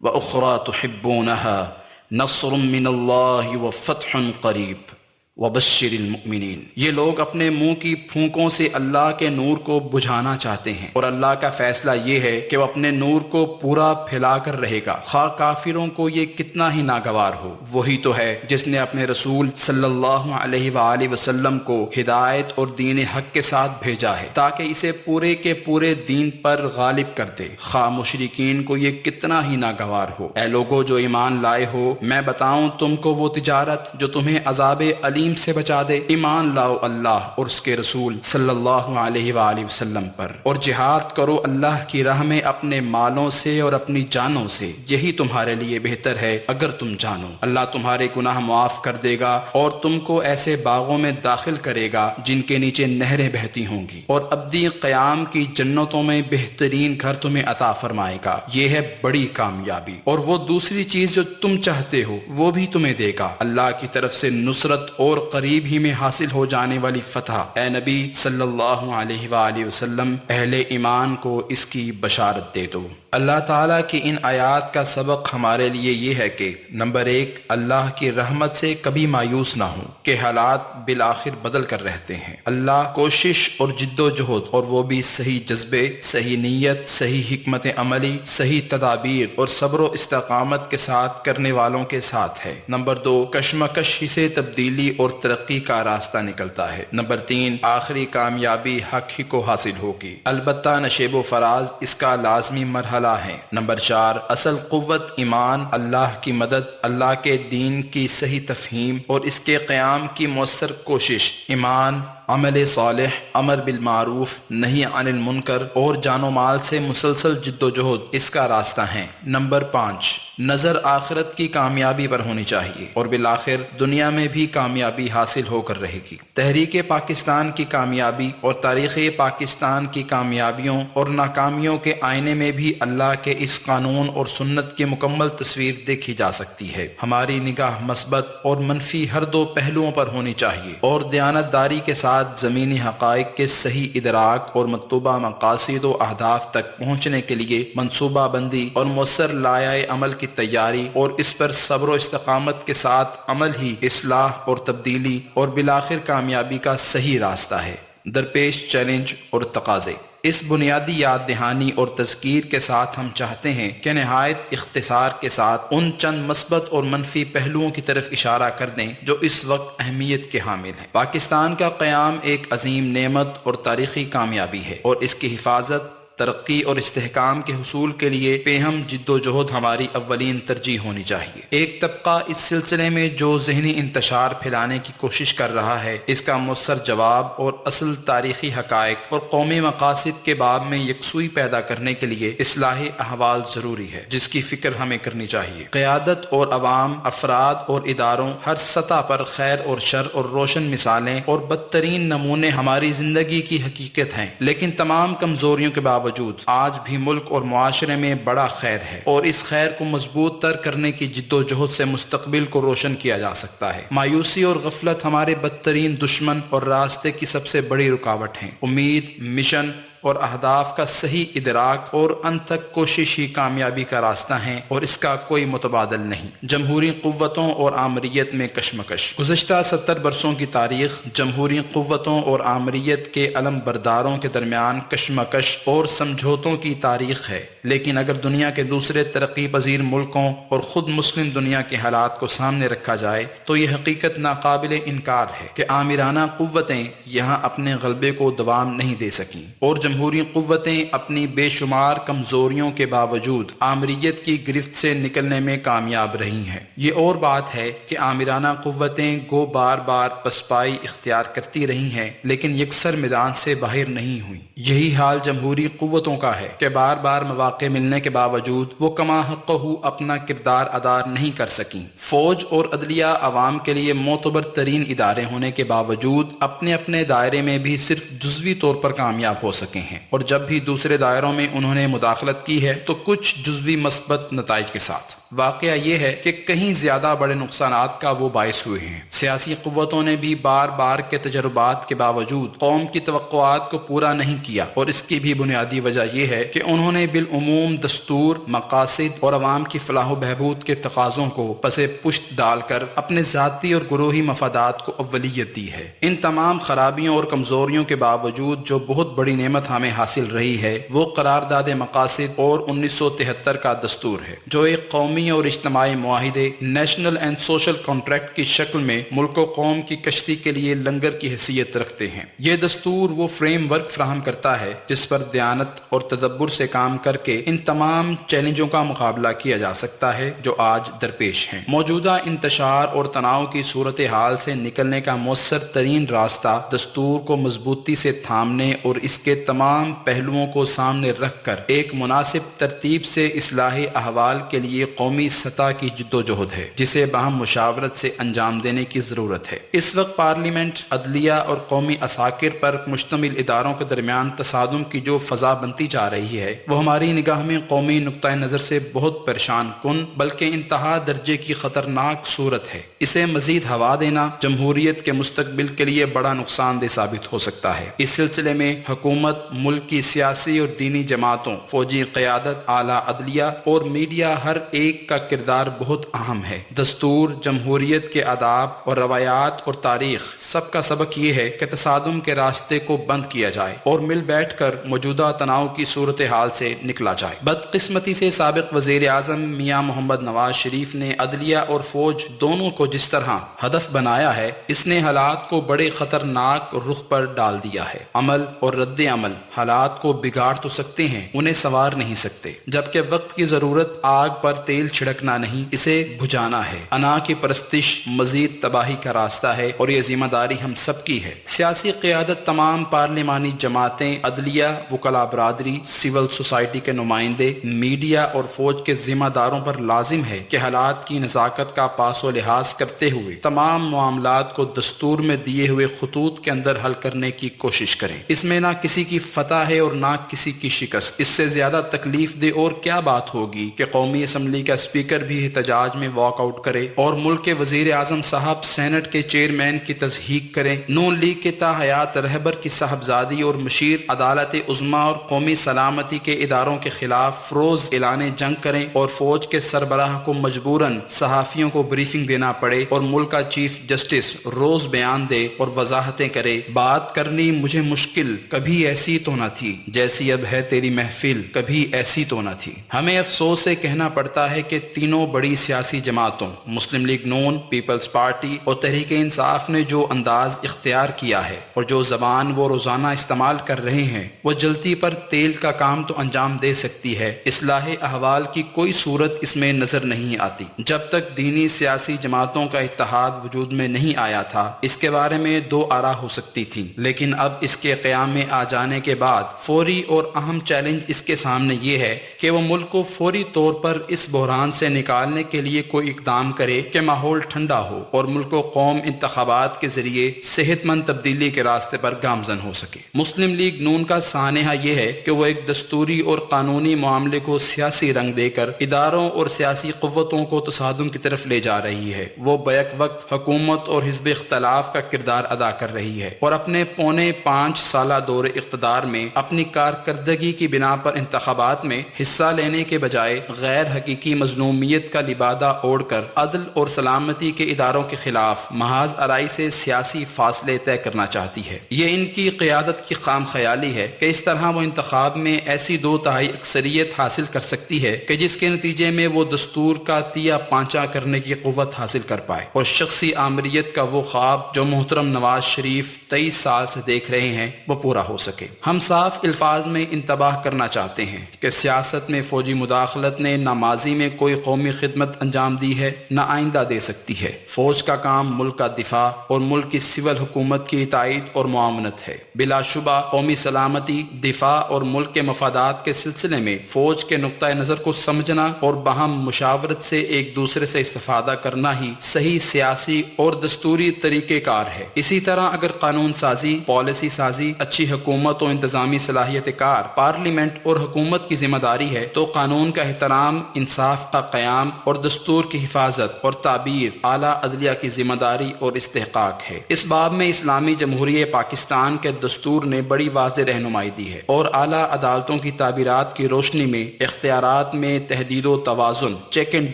وأخرى تحبونها نصر من اللہ وفتح قریب وبشر المؤمنین۔ یہ لوگ اپنے منہ کی پھونکوں سے اللہ کے نور کو بجھانا چاہتے ہیں اور اللہ کا فیصلہ یہ ہے کہ وہ اپنے نور کو پورا پھیلا کر رہے گا، خواہ کافروں کو یہ کتنا ہی ناگوار ہو۔ وہی تو ہے جس نے اپنے رسول صلی اللہ علیہ وآلہ وسلم کو ہدایت اور دین حق کے ساتھ بھیجا ہے تاکہ اسے پورے کے پورے دین پر غالب کر دے، خواہ مشرکین کو یہ کتنا ہی ناگوار ہو۔ اے لوگو جو ایمان لائے ہو، میں بتاؤں تم کو وہ تجارت جو تمہیں عذاب علیم سے بچا دے۔ ایمان لاؤ اللہ اور اس کے رسول صلی اللہ علیہ وآلہ وسلم پر، اور جہاد کرو اللہ کی راہ میں اپنے مالوں سے اور اپنی جانوں سے، یہی تمہارے لیے بہتر ہے اگر تم جانو۔ اللہ تمہارے گناہ معاف کر دے گا اور تم کو ایسے باغوں میں داخل کرے گا جن کے نیچے نہریں بہتی ہوں گی، اور ابدی قیام کی جنتوں میں بہترین گھر تمہیں عطا فرمائے گا۔ یہ ہے بڑی کامیابی، اور وہ دوسری چیز جو تم چاہتے ہو وہ بھی تمہیں دے گا، اللہ کی طرف سے نصرت اور قریب ہی میں حاصل ہو جانے والی فتح۔ اے نبی صلی اللہ علیہ وآلہ وسلم، اہل ایمان کو اس کی بشارت دے دو۔ اللہ تعالیٰ کی ان آیات کا سبق ہمارے لیے یہ ہے کہ نمبر 1، اللہ کی رحمت سے کبھی مایوس نہ ہوں کہ حالات بالآخر بدل کر رہتے ہیں۔ اللہ کوشش اور جد و جہد، اور وہ بھی صحیح جذبے، صحیح نیت، صحیح حکمت عملی، صحیح تدابیر اور صبر و استقامت کے ساتھ کرنے والوں کے ساتھ ہے۔ نمبر 2، کشمکش ہی سے تبدیلی اور ترقی کا راستہ نکلتا ہے۔ نمبر 3، آخری کامیابی حق ہی کو حاصل ہوگی، البتہ نشیب و فراز اس کا لازمی مرحلہ ہے۔ نمبر 4، اصل قوت ایمان، اللہ کی مدد، اللہ کے دین کی صحیح تفہیم اور اس کے قیام کی مؤثر کوشش، ایمان، عمل صالح، امر بالمعروف، نہی عن المنکر اور جان و مال سے مسلسل جد و جہد اس کا راستہ ہے۔ نمبر 5، نظر آخرت کی کامیابی پر ہونی چاہیے اور بالآخر دنیا میں بھی کامیابی حاصل ہو کر رہے گی۔ تحریک پاکستان کی کامیابی اور تاریخ پاکستان کی کامیابیوں اور ناکامیوں کے آئینے میں بھی اللہ کے اس قانون اور سنت کی مکمل تصویر دیکھی جا سکتی ہے۔ ہماری نگاہ مثبت اور منفی ہر دو پہلوؤں پر ہونی چاہیے اور دیانت داری کے ساتھ زمینی حقائق کے صحیح ادراک اور مطلوبہ مقاصد و اہداف تک پہنچنے کے لیے منصوبہ بندی اور مؤثر لائحہ عمل کی تیاری اور اس پر صبر و استقامت کے ساتھ عمل ہی اصلاح اور تبدیلی اور بالآخر کامیابی کا صحیح راستہ ہے۔ درپیش چیلنج اور تقاضے۔ اس بنیادی یاد دہانی اور تذکیر کے ساتھ ہم چاہتے ہیں کہ نہایت اختصار کے ساتھ ان چند مثبت اور منفی پہلوؤں کی طرف اشارہ کر دیں جو اس وقت اہمیت کے حامل ہیں۔ پاکستان کا قیام ایک عظیم نعمت اور تاریخی کامیابی ہے اور اس کی حفاظت ترقی اور استحکام کے حصول کے لیے بے ہم جد و جہد ہماری اولین ترجیح ہونی چاہیے۔ ایک طبقہ اس سلسلے میں جو ذہنی انتشار پھیلانے کی کوشش کر رہا ہے، اس کا مؤثر جواب اور اصل تاریخی حقائق اور قومی مقاصد کے باب میں یکسوئی پیدا کرنے کے لیے اصلاح احوال ضروری ہے، جس کی فکر ہمیں کرنی چاہیے۔ قیادت اور عوام، افراد اور اداروں، ہر سطح پر خیر اور شر اور روشن مثالیں اور بدترین نمونے ہماری زندگی کی حقیقت ہیں، لیکن تمام کمزوریوں کے باوجود آج بھی ملک اور معاشرے میں بڑا خیر ہے، اور اس خیر کو مضبوط تر کرنے کی جد و جہد سے مستقبل کو روشن کیا جا سکتا ہے۔ مایوسی اور غفلت ہمارے بدترین دشمن اور راستے کی سب سے بڑی رکاوٹ ہیں۔ امید، مشن اور اہداف کا صحیح ادراک اور ان تک کوشش ہی کامیابی کا راستہ ہیں، اور اس کا کوئی متبادل نہیں۔ جمہوری قوتوں اور آمریت میں کشمکش۔ گزشتہ 70 برسوں کی تاریخ جمہوری قوتوں اور آمریت کے علم برداروں کے درمیان کشمکش اور سمجھوتوں کی تاریخ ہے، لیکن اگر دنیا کے دوسرے ترقی پذیر ملکوں اور خود مسلم دنیا کے حالات کو سامنے رکھا جائے تو یہ حقیقت ناقابل انکار ہے کہ آمرانہ قوتیں یہاں اپنے غلبے کو دوام نہیں دے سکیں، اور جمہوری قوتیں اپنی بے شمار کمزوریوں کے باوجود آمریت کی گرفت سے نکلنے میں کامیاب رہی ہیں۔ یہ اور بات ہے کہ آمرانہ قوتیں گو بار بار پسپائی اختیار کرتی رہی ہیں، لیکن یکسر میدان سے باہر نہیں ہوئیں۔ یہی حال جمہوری قوتوں کا ہے کہ بار بار مواقع ملنے کے باوجود وہ کما حقہ اپنا کردار ادا نہیں کر سکیں۔ فوج اور عدلیہ عوام کے لیے معتبر ترین ادارے ہونے کے باوجود اپنے اپنے دائرے میں بھی صرف جزوی طور پر کامیاب ہو سکے ہیں، اور جب بھی دوسرے دائروں میں انہوں نے مداخلت کی ہے تو کچھ جزوی مثبت نتائج کے ساتھ۔ واقعہ یہ ہے کہ کہیں زیادہ بڑے نقصانات کا وہ باعث ہوئے ہیں۔ سیاسی قوتوں نے بھی بار بار کے تجربات کے باوجود قوم کی توقعات کو پورا نہیں کیا، اور اس کی بھی بنیادی وجہ یہ ہے کہ انہوں نے بالعموم دستور، مقاصد اور عوام کی فلاح و بہبود کے تقاضوں کو پس پشت ڈال کر اپنے ذاتی اور گروہی مفادات کو اولویت دی ہے۔ ان تمام خرابیوں اور کمزوریوں کے باوجود جو بہت بڑی نعمت ہمیں حاصل رہی ہے وہ قرارداد مقاصد اور 1973 کا دستور ہے، جو ایک قومی اور اجتماعی معاہدے نیشنل اینڈ سوشل کانٹریکٹ کی شکل میں ملک و قوم کی کشتی کے لیے لنگر کی حیثیت رکھتے ہیں۔ یہ دستور وہ فریم ورک فراہم کرتا ہے جس پر دیانت اور تدبر سے کام کر کے ان تمام چیلنجوں کا مقابلہ کیا جا سکتا ہے جو آج درپیش ہیں۔ موجودہ انتشار اور تناؤ کی صورتحال سے نکلنے کا مؤثر ترین راستہ دستور کو مضبوطی سے تھامنے اور اس کے تمام پہلوؤں کو سامنے رکھ کر ایک مناسب ترتیب سے اصلاحی احوال کے لیے قومی سطح کی جد و جہد ہے، جسے باہم مشاورت سے انجام دینے کی ضرورت ہے۔ اس وقت پارلیمنٹ، عدلیہ اور قومی عساکر پر مشتمل اداروں کے درمیان تصادم کی جو فضا بنتی جا رہی ہے وہ ہماری نگاہ میں قومی نقطہ نظر سے بہت پریشان کن بلکہ انتہا درجے کی خطرناک صورت ہے۔ اسے مزید ہوا دینا جمہوریت کے مستقبل کے لیے بڑا نقصان دہ ثابت ہو سکتا ہے۔ اس سلسلے میں حکومت، ملک کی سیاسی اور دینی جماعتوں، فوجی قیادت، اعلیٰ عدلیہ اور میڈیا ہر ایک کا کردار بہت اہم ہے۔ دستور، جمہوریت کے آداب اور روایات اور تاریخ سب کا سبق یہ ہے کہ تصادم کے راستے کو بند کیا جائے اور مل بیٹھ کر موجودہ تناؤ کی صورتحال سے نکلا جائے۔ بدقسمتی سے سابق وزیر اعظم میاں محمد نواز شریف نے عدلیہ اور فوج دونوں کو جس طرح ہدف بنایا ہے، اس نے حالات کو بڑے خطرناک رخ پر ڈال دیا ہے۔ عمل اور رد عمل حالات کو بگاڑ تو سکتے ہیں، انہیں سنوار نہیں سکتے، جبکہ وقت کی ضرورت آگ پر تیل چھڑکنا نہیں، اسے بجھانا ہے۔ انا کی پرستش مزید تباہی کا راستہ ہے، اور یہ ذمہ داری ہم سب کی ہے۔ سیاسی قیادت، تمام پارلیمانی جماعتیں، عدلیہ، وکلاء برادری، سول سوسائٹی کے نمائندے، میڈیا اور فوج کے ذمہ داروں پر لازم ہے کہ حالات کی نزاکت کا پاس و لحاظ کرتے ہوئے تمام معاملات کو دستور میں دیے ہوئے خطوط کے اندر حل کرنے کی کوشش کریں۔ اس میں نہ کسی کی فتح ہے اور نہ کسی کی شکست۔ اس سے زیادہ تکلیف دہ اور کیا بات ہوگی کہ قومی اسمبلی کا اسپیکر بھی احتجاج میں واک آؤٹ کرے اور ملک کے وزیر اعظم صاحب سینٹ کے چیئرمین کی تصحیق کریں، نون لیگ کے تاحیات رہبر کی صاحبزادی اور مشیر عدالت عظمیٰ اور قومی سلامتی کے اداروں کے خلاف فروز اعلان جنگ کریں، اور فوج کے سربراہ کو مجبوراً صحافیوں کو بریفنگ دینا پڑے اور ملک کا چیف جسٹس روز بیان دے اور وضاحتیں کرے۔ بات کرنی مجھے مشکل کبھی ایسی تو نہ تھی، جیسی اب ہے تیری محفل کبھی ایسی تو نہ تھی۔ ہمیں افسوس سے کہنا پڑتا ہے کہ تینوں بڑی سیاسی جماعتوں مسلم لیگ نون، پیپلز پارٹی اور تحریک انصاف نے جو انداز اختیار کیا ہے اور جو زبان وہ روزانہ استعمال کر رہے ہیں وہ جلتی پر تیل کا کام تو انجام دے سکتی ہے، اصلاح احوال کی کوئی صورت اس میں نظر نہیں آتی۔ جب تک دینی سیاسی جماعتوں کا اتحاد وجود میں نہیں آیا تھا اس کے بارے میں دو آرا ہو سکتی تھی، لیکن اب اس کے قیام میں آ جانے کے بعد فوری اور اہم چیلنج اس کے سامنے یہ ہے کہ وہ ملک کو فوری طور پر اس بحران سے نکالنے کے لیے کوئی اقدام کرے کہ ماحول ٹھنڈا ہو اور ملک و قوم انتخابات کے ذریعے صحت مند تبدیلی کے راستے پر گامزن ہو سکے۔ مسلم لیگ نون کا سانحہ یہ ہے کہ وہ ایک دستوری اور قانونی معاملے کو سیاسی رنگ دے کر اداروں اور سیاسی قوتوں کو تصادم کی طرف لے جا رہی ہے۔ وہ بیک وقت حکومت اور حزب اختلاف کا کردار ادا کر رہی ہے اور اپنے پونے 5 سالہ دور اقتدار میں اپنی کارکردگی کی بنا پر انتخابات میں حصہ لینے کے بجائے غیر حقیقی مظلومیت کا لبادہ اوڑھ کر عدل اور سلامتی کے اداروں کے خلاف محاذ آرائی سے سیاسی فاصلے طے کرنا چاہتی ہے۔ یہ ان کی قیادت کی خام خیالی ہے کہ اس طرح وہ انتخاب میں ایسی 2/3 اکثریت حاصل کر سکتی ہے کہ جس کے نتیجے میں وہ دستور کا تیا پانچا کرنے کی قوت حاصل کر پائے اور شخصی آمریت کا وہ خواب جو محترم نواز شریف 23 سال سے دیکھ رہے ہیں وہ پورا ہو سکے۔ ہم صاف الفاظ میں انتباہ کرنا چاہتے ہیں کہ سیاست میں فوجی مداخلت نے نہ ماضی میں کوئی قومی خدمت انجام دی ہے نہ آئندہ دے سکتی ہے۔ فوج کا کام ملک کا دفاع اور ملک کی سول حکومت کی تائید اور معاونت ہے۔ بلا شبہ قومی سلامتی، دفاع اور ملک کے مفادات کے سلسلے میں فوج کے نقطہ نظر کو سمجھنا اور باہم مشاورت سے ایک دوسرے سے استفادہ کرنا ہی صحیح سیاسی اور دستوری طریقہ کار ہے۔ اسی طرح اگر قانون سازی، پالیسی سازی، اچھی حکومت و انتظامی صلاحیت کار، پارلیمنٹ اور حکومت کی ذمہ داری ہے تو قانون کا احترام، انصاف کا قیام اور دستور کی حفاظت اور تعبیر اعلیٰ عدلیہ کی ذمہ داری اور استحقاق ہے۔ اس باب میں اسلامی جمہوریہ پاکستان کے دستور نے بڑی واضح رہنمائی دی ہے اور اعلیٰ عدالتوں کی تعبیرات کی روشنی میں اختیارات میں تحدید و توازن، چیک اینڈ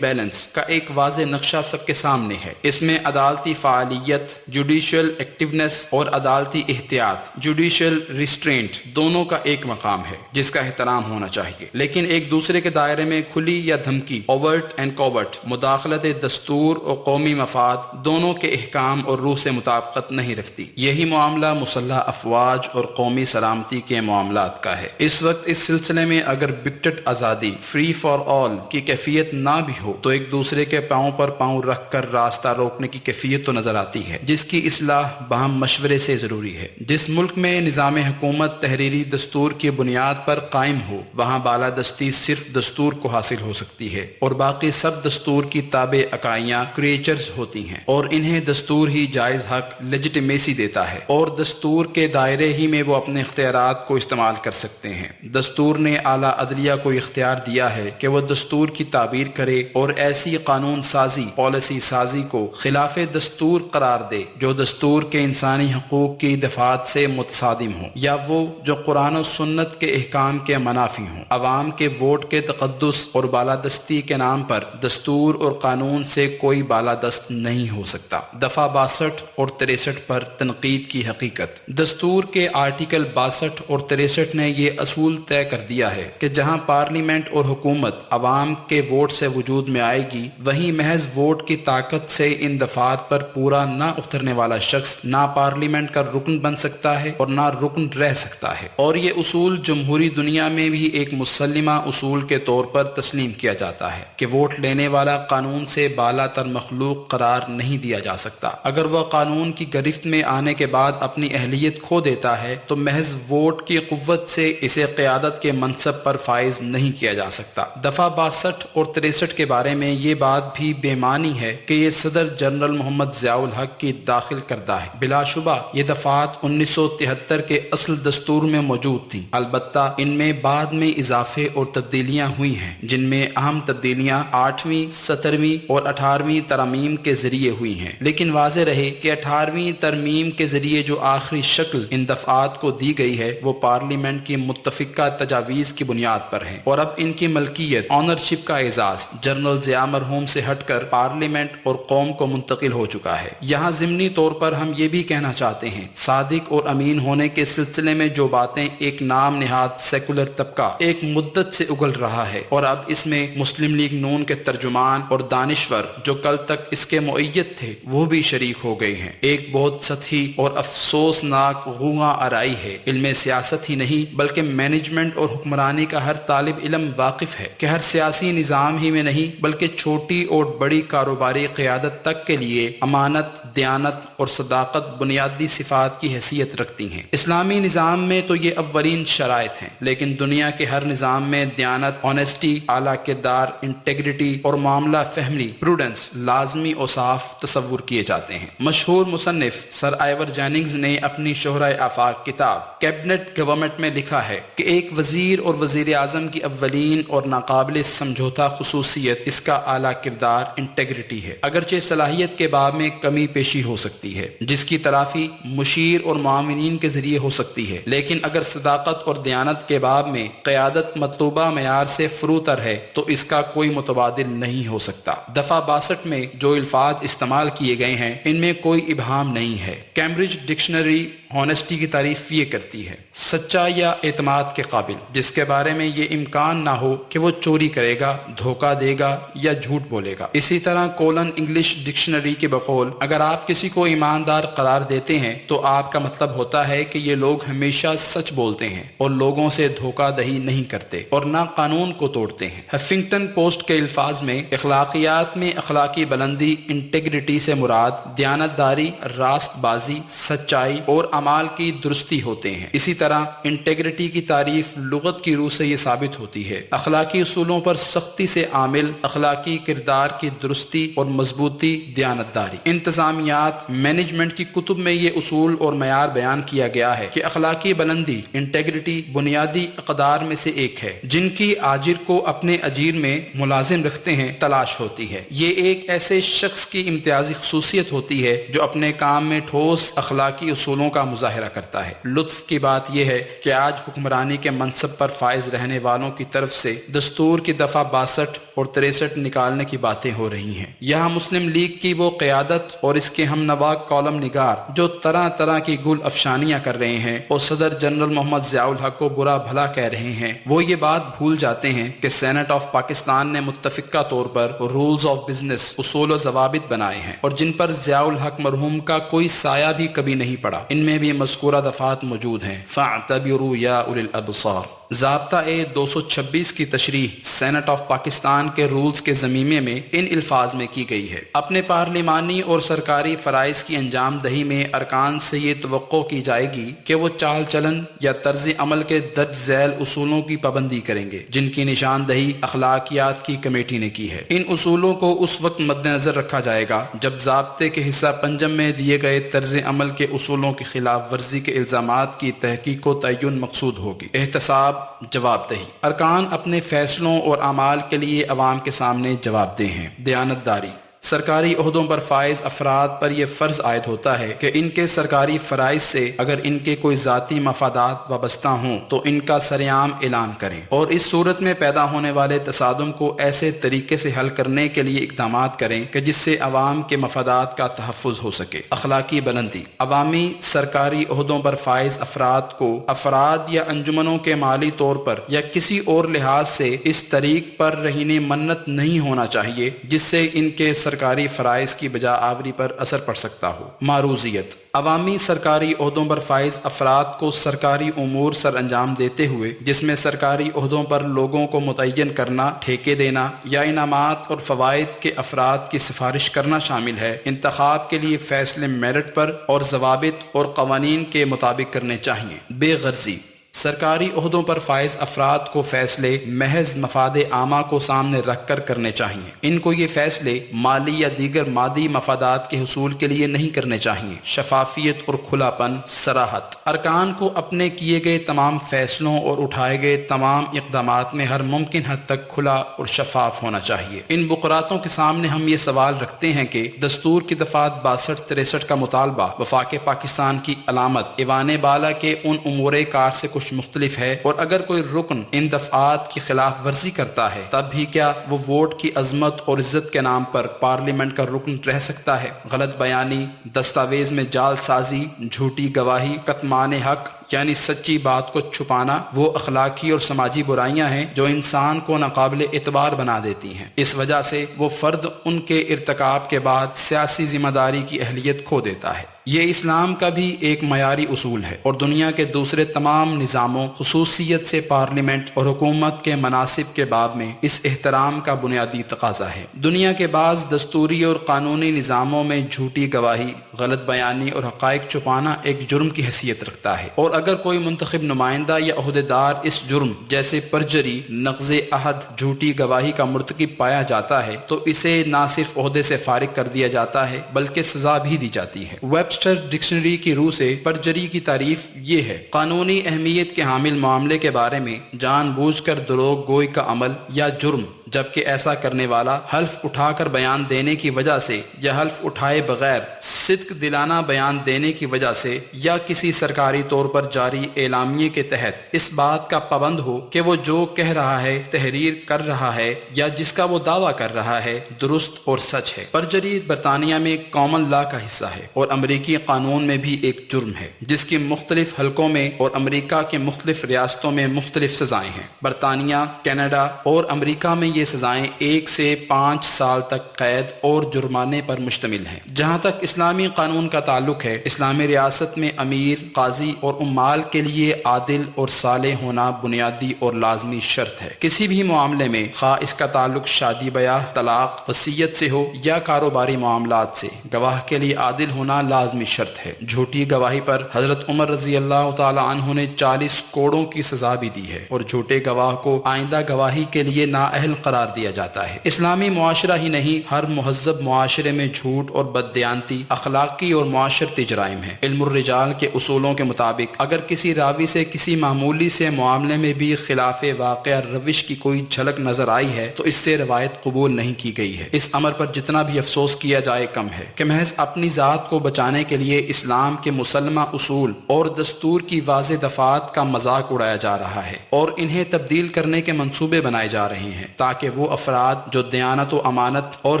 بیلنس کا ایک واضح نقشہ سب کے سامنے ہے۔ اس میں عدالتی فعالیت، جوڈیشل ایکٹیونیس اور عدالتی احتیاط، جوڈیشل ریسٹرینٹ دونوں کا ایک مقام ہے جس کا احترام ہونا چاہیے، لیکن ایک دوسرے کے دائرے میں کھلی یا دھمکی، اوورٹ اینڈ کوورٹ مداخلت دستور اور قومی مفاد دونوں کے احکام اور روح سے مطابقت نہیں رکھتی۔ یہی معاملہ مسلح افواج اور قومی سلامتی کے معاملات کا ہے۔ اس وقت اس سلسلے میں اگر بکٹٹ آزادی، فری فار آل کی کیفیت نہ بھی ہو تو ایک دوسرے کے پاؤں پر پاؤں رکھ کر راستہ روکنے کی کیفیت تو نظر آتی ہے جس کی اصلاح باہم مشورے سے ضروری ہے۔ جس ملک میں نظام حکومت تحریری دستور کی بنیاد پر قائم ہو وہاں بالادستی صرف دستور کو حاصل ہو سکتی ہے اور باقی سب دستور کی تابع اکائیاں کریچرز ہوتی ہیں اور انہیں دستور ہی جائز حق لیجیٹیمیسی دیتا ہے اور دستور کے دائرے ہی میں وہ اپنے اختیارات کو استعمال کر سکتے ہیں۔ دستور نے اعلیٰ عدلیہ کو اختیار دیا ہے کہ وہ دستور کی تعبیر کرے اور ایسی قانون سازی، پالیسی سازی کو خلاف دستور قرار دے جو دستور کے انسانی حقوق کی دفعات سے متصادم ہو یا وہ جو قرآن و سنت کے احکام کے منافی ہوں۔ عوام کے ووٹ کے تقدس اور بالادستی کے نام پر دستور اور قانون سے کوئی بالادست نہیں ہو سکتا۔ دفعہ 62 اور 63 پر تنقید کی حقیقت۔ دستور کے آرٹیکل 62 اور 63 نے یہ اصول طے کر دیا ہے کہ جہاں پارلیمنٹ اور حکومت عوام کے ووٹ سے وجود میں آئے گی وہیں محض ووٹ کی طاقت سے ان دفعات پر پورا نہ اترنے والا شخص نہ پارلیمنٹ کا رکن بن سکتا ہے اور نہ رکن رہ سکتا ہے، اور یہ اصول جمہوری دنیا میں بھی ایک مسلمہ اصول کے طور پر تسلیم کیا جاتا ہے کہ ووٹ لینے والا قانون سے بالا تر مخلوق قرار نہیں دیا جا سکتا۔ اگر وہ قانون کی گرفت میں آنے کے بعد اپنی اہلیت کھو دیتا ہے تو محض ووٹ کی قوت سے اسے قیادت کے منصب پر فائز نہیں کیا جا سکتا۔ دفعہ 62 اور 63 کے بارے میں یہ بات بھی بے معنی ہے کہ یہ صدر جنرل محمد ضیاء الحق کی داخل کردہ ہے۔ بلا شبہ یہ دفعات 1973 کے اصل دستور میں موجود تھیں، البتہ ان میں بعد میں اضافے اور تبدیلیاں ہوئی ہیں جن میں اہم تبدیلیاں 8ویں، 17ویں اور 18ویں ترامیم کے ذریعے ہوئی ہیں، لیکن واضح رہے کہ 18ویں ترمیم کے ذریعے جو آخری شکل ان دفعات کو دی گئی ہے وہ پارلیمنٹ کی متفقہ تجاویز کی بنیاد پر ہے اور اب ان کی ملکیت، آنرشپ کا اعزاز جنرل ضیاء مرحوم سے ہٹ کر پارلیمنٹ اور قوم کو منتقل ہو چکا ہے۔ یہاں ضمنی طور پر ہم یہ بھی کہنا چاہتے ہیں صادق اور امین ہونے کے سلسلے میں جو باتیں ایک نام نہاد سیکولر طبقہ ایک مدت سے اگل رہا ہے اور اب اس میں مسلم مسلم لیگ نون کے ترجمان اور دانشور جو کل تک اس کے مؤید تھے وہ بھی شریک ہو گئے ہیں۔ ایک بہت سطحی اور افسوسناک غوغا آرائی ہے۔ علم سیاست ہی نہیں بلکہ مینجمنٹ اور حکمرانی کا ہر طالب علم واقف ہے کہ ہر سیاسی نظام ہی میں نہیں بلکہ چھوٹی اور بڑی کاروباری قیادت تک کے لیے امانت، دیانت اور صداقت بنیادی صفات کی حیثیت رکھتی ہیں۔ اسلامی نظام میں تو یہ اولین شرائط ہیں، لیکن دنیا کے ہر نظام میں دیانت، آنیسٹی، اعلیٰ کردار، انٹیگریٹی اور معاملہ فہمی، پروڈنس لازمی اور صاف تصور کیے جاتے ہیں۔ مشہور مصنف سر آئیور جیننگز نے اپنی شہرۂ آفاق کتاب کیبنٹ گورنمنٹ میں لکھا ہے کہ ایک وزیر اور وزیر اعظم کی اولین اور ناقابل سمجھوتا خصوصیت اس کا اعلیٰ کردار انٹیگریٹی ہے۔ اگرچہ صلاحیت کے باب میں کمی پیشی ہو سکتی ہے جس کی تلافی مشیر اور معاونین کے ذریعے ہو سکتی ہے، لیکن اگر صداقت اور دیانت کے باب میں قیادت مطلوبہ معیار سے فروتر ہے تو اس کا کوئی متبادل نہیں ہو سکتا۔ دفعہ 62 میں جو الفاظ استعمال کیے گئے ہیں ان میں کوئی ابہام نہیں ہے۔ کیمبرج ڈکشنری ہونیسٹی کی تعریف یہ کرتی ہے: سچا یا اعتماد کے قابل جس کے بارے میں یہ امکان نہ ہو کہ وہ چوری کرے گا، دھوکہ دے گا یا جھوٹ بولے گا۔ اسی طرح کولن انگلش ڈکشنری کے بقول اگر آپ کسی کو ایماندار قرار دیتے ہیں تو آپ کا مطلب ہوتا ہے کہ یہ لوگ ہمیشہ سچ بولتے ہیں اور لوگوں سے دھوکہ دہی نہیں کرتے اور نہ قانون کو توڑتے ہیں۔ ہفنگٹن پوسٹ کے الفاظ میں اخلاقیات میں اخلاقی بلندی انٹیگریٹی سے مراد دیانت داری، راست بازی، سچائی اور اعمال کی درستی ہوتے ہیں۔ اسی طرح انٹیگریٹی کی تعریف لغت کی روح سے یہ ثابت ہوتی ہے: اخلاقی اصولوں پر سختی سے عامل، اخلاقی کردار کی درستی اور مضبوطی، دیانت داری۔ انتظامیات، مینجمنٹ کی کتب میں یہ اصول اور معیار بیان کیا گیا ہے کہ اخلاقی بلندی، انٹیگریٹی بنیادی اقدار میں سے ایک ہے جن کی آجر کو اپنے اجیر میں ملازم رکھتے ہیں تلاش ہوتی ہے۔ یہ ایک ایسے شخص کی امتیازی خصوصیت ہوتی ہے جو اپنے کام میں ٹھوس اخلاقی اصولوں کا مظاہرہ کرتا ہے۔ لطف کی بات یہ ہے کہ آج حکمرانی کے منصب پر فائز رہنے والوں کی طرف سے دستور کی دفعہ 62 اور 63 نکالنے کی باتیں ہو رہی ہیں۔ یہاں مسلم لیگ کی وہ قیادت اور اس کے ہم نوا کالم نگار جو طرح طرح کی گل افشانیاں کر رہے ہیں اور صدر جنرل محمد ضیاء الحق کو برا بھلا کہہ رہے ہیں، وہ یہ بات بھول جاتے ہیں کہ سینٹ آف پاکستان نے متفقہ طور پر رولز آف بزنس، اصول و ضوابط بنائے ہیں اور جن پر ضیاء الحق مرحوم کا کوئی سایہ بھی کبھی نہیں پڑا۔ ان میں بھی مذکورہ دفعات موجود ہیں: فَاعْتَبِرُوا يَا أُولِي الْأَبْصَارِ۔ ضابطہ 226 کی تشریح سینٹ آف پاکستان کے رولز کے ضمیمے میں ان الفاظ میں کی گئی ہے: اپنے پارلیمانی اور سرکاری فرائض کی انجام دہی میں ارکان سے یہ توقع کی جائے گی کہ وہ چال چلن یا طرز عمل کے درج ذیل اصولوں کی پابندی کریں گے جن کی نشاندہی اخلاقیات کی کمیٹی نے کی ہے۔ ان اصولوں کو اس وقت مد نظر رکھا جائے گا جب ضابطے کے حصہ پنجم میں دیے گئے طرز عمل کے اصولوں کی خلاف ورزی کے الزامات کی تحقیق و تعین مقصود ہوگی۔ احتساب، جواب دہی: ارکان اپنے فیصلوں اور اعمال کے لیے عوام کے سامنے جواب دہ ہیں۔ دیانت داری: سرکاری عہدوں پر فائز افراد پر یہ فرض عائد ہوتا ہے کہ ان کے سرکاری فرائض سے اگر ان کے کوئی ذاتی مفادات وابستہ ہوں تو ان کا سرعام اعلان کریں اور اس صورت میں پیدا ہونے والے تصادم کو ایسے طریقے سے حل کرنے کے لیے اقدامات کریں کہ جس سے عوام کے مفادات کا تحفظ ہو سکے۔ اخلاقی بلندی: عوامی سرکاری عہدوں پر فائز افراد کو افراد یا انجمنوں کے مالی طور پر یا کسی اور لحاظ سے اس طریق پر رہین منت نہیں ہونا چاہیے جس سے ان کے سرکاری فرائض کی بجا آوری پر اثر پڑ سکتا ہو۔ معروضیت: عوامی سرکاری عہدوں پر فائز افراد کو سرکاری امور سر انجام دیتے ہوئے جس میں سرکاری عہدوں پر لوگوں کو متعین کرنا، ٹھیکے دینا یا انعامات اور فوائد کے افراد کی سفارش کرنا شامل ہے، انتخاب کے لیے فیصلے میرٹ پر اور ضوابط اور قوانین کے مطابق کرنے چاہیے۔ بے غرضی: سرکاری عہدوں پر فائز افراد کو فیصلے محض مفاد عامہ کو سامنے رکھ کر کرنے چاہیے۔ ان کو یہ فیصلے مالی یا دیگر مادی مفادات کے حصول کے لیے نہیں کرنے چاہیے۔ شفافیت اور کھلا پن، صراحت: ارکان کو اپنے کیے گئے تمام فیصلوں اور اٹھائے گئے تمام اقدامات میں ہر ممکن حد تک کھلا اور شفاف ہونا چاہیے۔ ان بقراتوں کے سامنے ہم یہ سوال رکھتے ہیں کہ دستور کی دفعات 62-63 کا مطالبہ وفاق پاکستان کی علامت ایوان بالا کے ان امور کار سے کچھ مختلف ہے، اور اگر کوئی رکن ان دفعات کی خلاف ورزی کرتا ہے تب بھی کیا وہ ووٹ کی عظمت اور عزت کے نام پر پارلیمنٹ کا رکن رہ سکتا ہے؟ غلط بیانی، دستاویز میں جعل سازی، جھوٹی گواہی، کتمان حق یعنی سچی بات کو چھپانا وہ اخلاقی اور سماجی برائیاں ہیں جو انسان کو ناقابل اعتبار بنا دیتی ہیں۔ اس وجہ سے وہ فرد ان کے ارتکاب کے بعد سیاسی ذمہ داری کی اہلیت کھو دیتا ہے۔ یہ اسلام کا بھی ایک معیاری اصول ہے اور دنیا کے دوسرے تمام نظاموں خصوصیت سے پارلیمنٹ اور حکومت کے مناصب کے باب میں اس احترام کا بنیادی تقاضا ہے۔ دنیا کے بعض دستوری اور قانونی نظاموں میں جھوٹی گواہی، غلط بیانی اور حقائق چھپانا ایک جرم کی حیثیت رکھتا ہے، اور اگر کوئی منتخب نمائندہ یا عہدیدار اس جرم جیسے پرجری، نقض عہد، جھوٹی گواہی کا مرتکب پایا جاتا ہے تو اسے نہ صرف عہدے سے فارغ کر دیا جاتا ہے بلکہ سزا بھی دی جاتی ہے۔ ویبسٹر ڈکشنری کی روح سے پرجری کی تعریف یہ ہے: قانونی اہمیت کے حامل معاملے کے بارے میں جان بوجھ کر دروغ گوئی کا عمل یا جرم، جبکہ ایسا کرنے والا حلف اٹھا کر بیان دینے کی وجہ سے یا حلف اٹھائے بغیر صدق دلانہ بیان دینے کی وجہ سے یا کسی سرکاری طور پر جاری اعلامیے کے تحت اس بات کا پابند ہو کہ وہ جو کہہ رہا ہے، تحریر کر رہا ہے یا جس کا وہ دعویٰ کر رہا ہے درست اور سچ ہے۔ پرجری برطانیہ میں کامن لا کا حصہ ہے اور امریکی قانون میں بھی ایک جرم ہے جس کی مختلف حلقوں میں اور امریکہ کے مختلف ریاستوں میں مختلف سزائیں ہیں۔ برطانیہ، کینیڈا اور امریکہ میں یہ سزائیں 1 سے 5 سال تک قید اور جرمانے پر مشتمل ہیں۔ جہاں تک اسلامی قانون کا تعلق ہے، اسلامی ریاست میں امیر، قاضی اور عمال کے لیے عادل اور صالح ہونا بنیادی اور لازمی شرط ہے۔ کسی بھی معاملے میں، خواہ اس کا تعلق شادی بیاہ، طلاق، وصیت سے ہو یا کاروباری معاملات سے، گواہ کے لیے عادل ہونا لازمی شرط ہے۔ جھوٹی گواہی پر حضرت عمر رضی اللہ تعالی عنہ نے 40 کوڑوں کی سزا بھی دی ہے، اور جھوٹے گواہ کو آئندہ گواہی کے لیے نااہل قرار دیا جاتا ہے۔ اسلامی معاشرہ ہی نہیں، ہر مہذب معاشرے میں جھوٹ اور بددیانتی اخلاقی اور معاشرتی جرائم ہیں۔ علم الرجال کے اصولوں کے مطابق اگر کسی راوی سے کسی معمولی سے معاملے میں بھی خلاف واقعہ روش کی کوئی جھلک نظر آئی ہے تو اس سے روایت قبول نہیں کی گئی ہے۔ اس امر پر جتنا بھی افسوس کیا جائے کم ہے کہ محض اپنی ذات کو بچانے کے لیے اسلام کے مسلمہ اصول اور دستور کی واضح دفعات کا مذاق اڑایا جا رہا ہے اور انہیں تبدیل کرنے کے منصوبے بنائے جا رہے ہیں تاکہ وہ افراد جو دیانت و امانت اور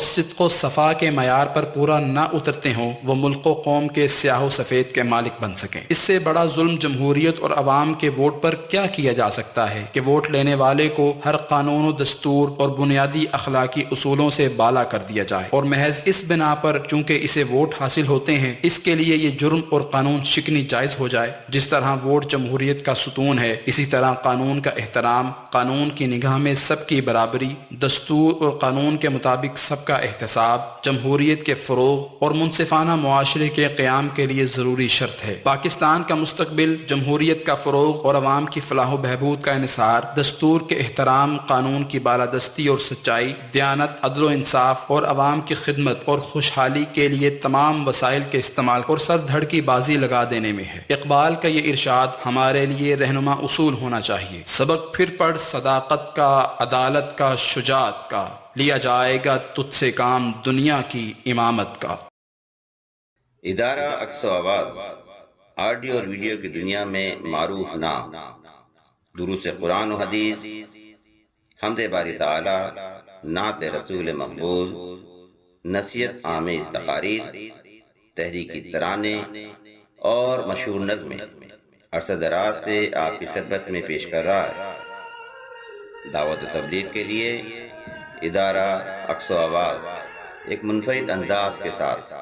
صدق و صفا کے معیار پر پورا نہ اترتے ہوں وہ ملک و قوم کے سیاہ و سفید کے مالک بن سکیں۔ اس سے بڑا ظلم جمہوریت اور عوام کے ووٹ پر کیا کیا جا سکتا ہے کہ ووٹ لینے والے کو ہر قانون و دستور اور بنیادی اخلاقی اصولوں سے بالا کر دیا جائے، اور محض اس بنا پر چونکہ اسے ووٹ حاصل ہوتے ہیں اس کے لیے یہ جرم اور قانون شکنی جائز ہو جائے۔ جس طرح ووٹ جمہوریت کا ستون ہے، اسی طرح قانون کا احترام، قانون کی نگاہ میں سب کی برابری، دستور اور قانون کے مطابق سب کا احتساب جمہوریت کے فروغ اور منصفانہ معاشرے کے قیام کے لیے ضروری شرط ہے۔ پاکستان کا مستقبل، جمہوریت کا فروغ اور عوام کی فلاح و بہبود کا انحصار دستور کے احترام، قانون کی بالادستی اور سچائی، دیانت، عدل و انصاف اور عوام کی خدمت اور خوشحالی کے لیے تمام وسائل کے استعمال اور سر دھڑ کی بازی لگا دینے میں ہے۔ اقبال کا یہ ارشاد ہمارے لیے رہنما اصول ہونا چاہیے: سبق پھر پڑھ صداقت کا، عدالت کا، شجاعت کا، لیا جائے گا تجھ سے کام دنیا کی امامت کا۔ ادارہ عکس و آواز آڈیو اور ویڈیو کی دنیا میں معروف نام، دروس قرآن و حدیث، حمد باری تعالی، نعت رسول مقبول، نصیحت آمیز تقاریر، تحریکی ترانے اور مشہور نظمیں عرصہ دراز سے آپ کی خدمت میں پیش کر رہا ہے۔ دعوت و تبلیغ کے لیے ادارہ عکس و آواز ایک منفرد انداز کے ساتھ